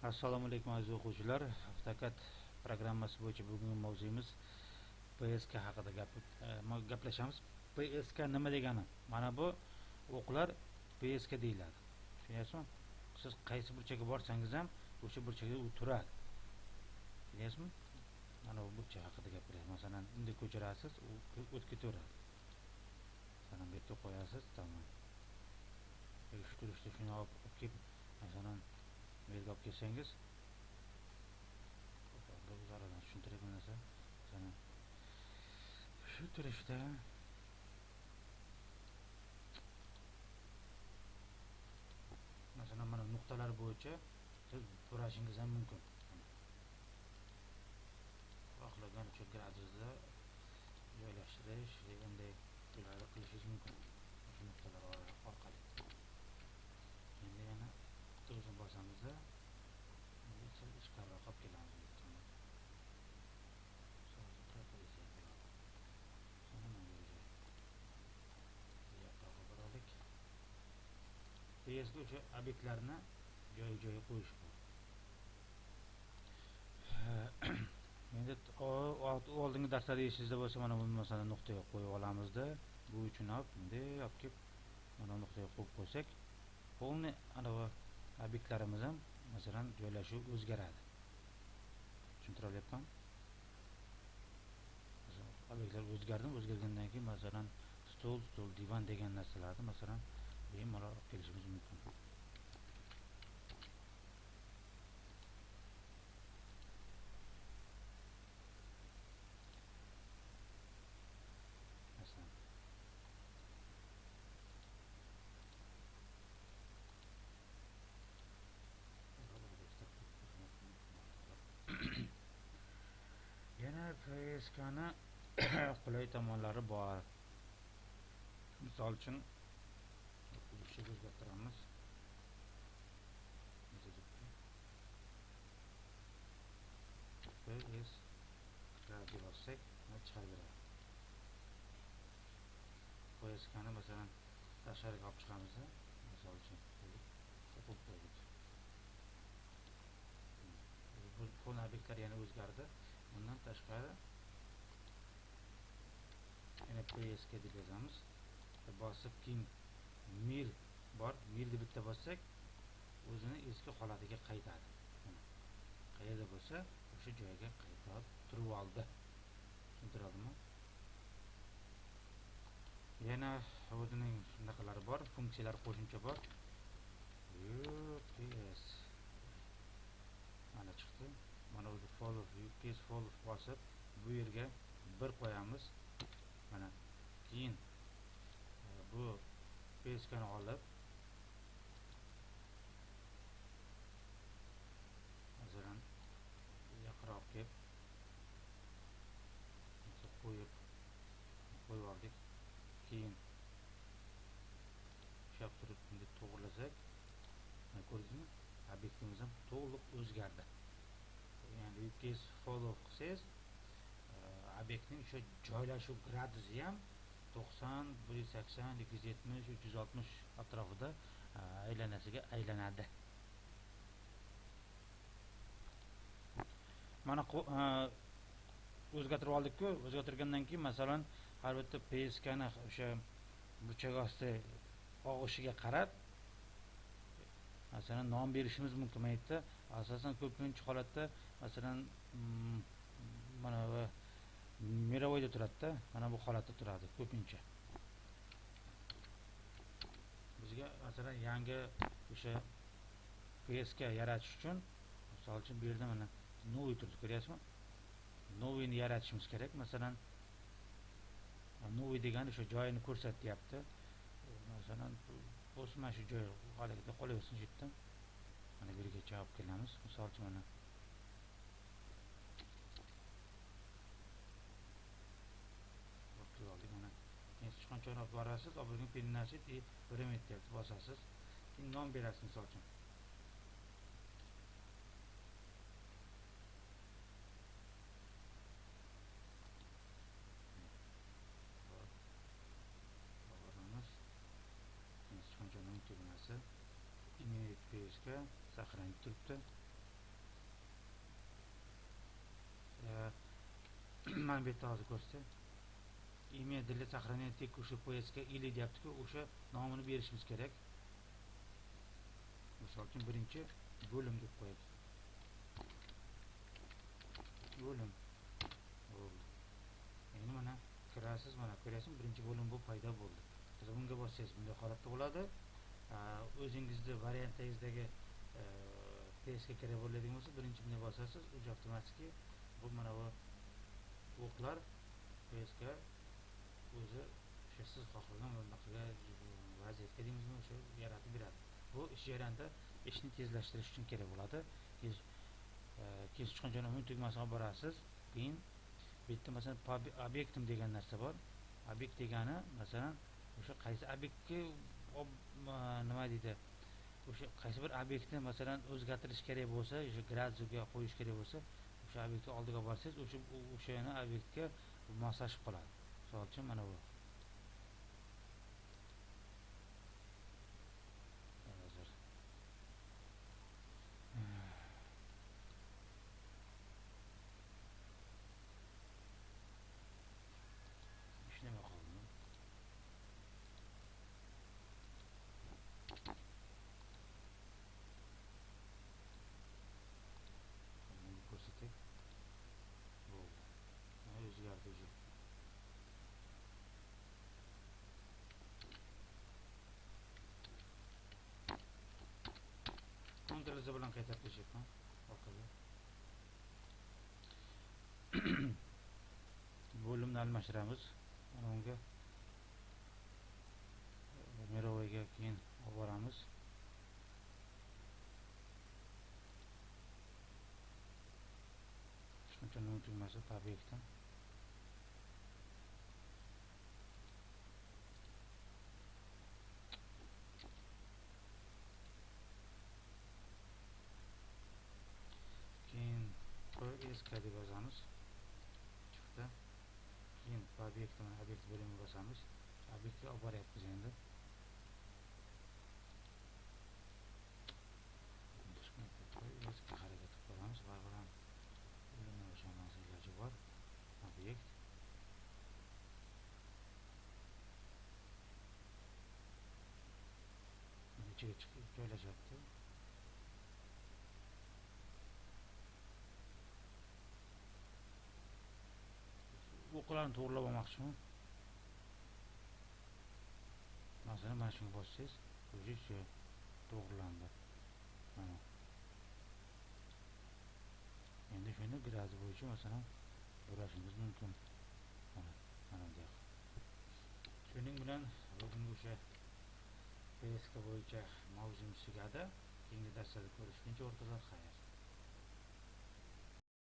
Assalomu alaykum aziz o'quvchilar. Haftakat programmasi bo'yicha bugungi mavzuyimiz PSK haqida gaplashamiz. PSK nima degani? Mana bu o'qlar PSK deyiladi. Tushunyapsizmi? Siz qaysi burchakka borsangiz ham o'sha burchakda u turadi. Tushunyapsizmi? Mana bu burchak haqida gapiryapmiz. Masalan, bunday ko'chirasiz, u o'tib ketaveradi. Masalan, bu yerga qo'yasiz, tamom. Shu turishda shuni olib kelib, masalan, bu yerga olib kelsangiz, o'zaro tushuntirib narsa, masalan, shu turishda masalan mana nuqtalar bo'yicha siz burashingiz ham mumkin. Xohlagancha gradusda joylashtirish deganday qilishingiz mumkin. Shu nuqtalar orqali. Endi yana o'zini bosamizda ichkariroq olib kelamiz. PSK o'sha obyektlarni joy-joyiga qo'yish bu. Endi oldingi darslarda esingizda bo'lsa, mana buni masalan nuqtaga qo'yib olamizda. Bu uchun bunday olib kelib mana nuqtaga qo'yib qo'ysak, polniy anavi obyektlarimiz ham masalan joylashuvi o'zgaradi. Tushuntira olyapmanmi? Obyektlar o'zgargandan keyin masalan stol, divan degan narsalarni masalan bemalol olib kelishimiz mumkin. Yana PSK'ni qulay tomonlari bor. Misol uchun burchak o'zgartiramiz. PS deb bossak, chiqaveradi. PSK'ni masalan tashqariga olib chiqamiz. Misol uchun qo'yib qo'ydik. Bu fon obyektlar yana o'zgardi. Bundan tashqari yana PSK deb yozamiz. Bosib keyin mir bor. Mirni bitta bossak, o'zini eski holatiga qaytadi. Qayerda bo'lsa, o'sha joyga qaytarib turib oldi. Tushuntiradimi? Yana o'zining shunaqalari bor, funksiyalar qo'shimcha bor. UPS mana chiqdi. Mana o'zi follow UPS follow bosib, bu yerga bir qo'yamiz. Mana keyin bu PSK'ni olib masalan yaqinroq kelib qo'yib oldik. Keyin shab turib bunday to'g'rilasak, ko'rdingizmi? Obyektimiz ham to'liq o'zgardi. Ya'ni UPS follow qilsangiz, obyektning o'sha joylashuv gradusi ham 90, 180, 270, 360 atrofida aylanasiga aylanadi. Mana o'zgartirib oldik-ku, o'zgartirgandan keyin masalan har bitta PSK'ni o'sha burchak osti og'ishiga qarab masalan nom berishimiz mumkin. Maytda asosan ko'pincha holatda masalan mana bu mirovoyda turadi-da, mana bu holatda turadi ko'pincha. Bizga masalan yangi o'sha PSK yaratish uchun misol uchun bu yerda mana novoy turibdi, ko'ryapsizmi? Novoyni yaratishimiz kerak. Masalan novoy degani o'sha joyini ko'rsatyapti. Masalan bo'lsa mana shu joy haligida qolaversin shu yerda. Mana bu yergacha olib kelamiz. Misol uchun mana mana sichqonchani olib borasiz, olib kelib pennasit perimeter bosasiz. Keyin nom berasiz misol uchun. Sichqonchaning tugmasi image PSK saqlanib turibdi. mana bu yerda hozir ko'rsatdi. Имя для сохранения tekushий поездка или deyapti-ku, o'sha nomini berishimiz kerak. Misol uchun birinchi bo'lim deb qo'yaylik. Bo'lim. Bo'ldi. Endi mana kirasiz, mana ko'rasizmi, birinchi bo'lim bu paydo bo'ldi. Siz bunga bossangiz bunday holatda bo'ladi. O'zingizni variantingizdagi PSga kerak bo'ladigan bo'lsa, birinchi bunday bosasiz, u avtomatik bu mana bu o'qlar PSga o'zi o'sha siz xohlagan vaziyatga deymizmi, o'sha yaratib beradi. Bu ish jarayonida ishni tezlashtirish uchun kerak bo'ladi. Kesib chiqqan joyni umum tugmasiga olib borasiz. Keyin bu yerda masalan obyektim degan narsa bor. Obyekt degani masalan o'sha qaysi obyektga nima deydi? O'sha qaysi bir obyektni masalan o'zgartirish kerak bo'lsa, o'sha gradusga qo'yish kerak bo'lsa, o'sha obyektni oldiga borsangiz, o'shani obyektga moslashib qoladi. Misol uchun mana bu. Hozir nima qoldi? Buni ko'rsatak bo'ldi. Mana o'zgardi o'sha. Ctrl Z bilan qaytarib kelishyapman orqaga. Bo'limni almashtiramiz. Mana unga Merovoyga keyin olib boramiz. Shuncha nima tugmasi obyektdan. Keyin PSK deb yozamiz. Chiqdi. Keyin obyekt bo'limini bosamiz. Obyektga olib boryapmiz endi. PSK harakat qilib ko'ramiz. Baribir ham bo'limni o'shaning iloji bor. Obyekt ichiga chiqib joylashyapti. O'qlarni to'g'rilab olmoqchiman. Masalan, mana shunga bossangiz, o'sha to'g'rilandi. Mana. Endi shuni gradus bo'yicha masalan burashingiz mumkin. Mana bunday. Shuning bilan bugungi o'sha PSK bo'yicha mavzumiz tugadi. Keyingi darslarda ko'rishguncha o'rtoqlar, xayr.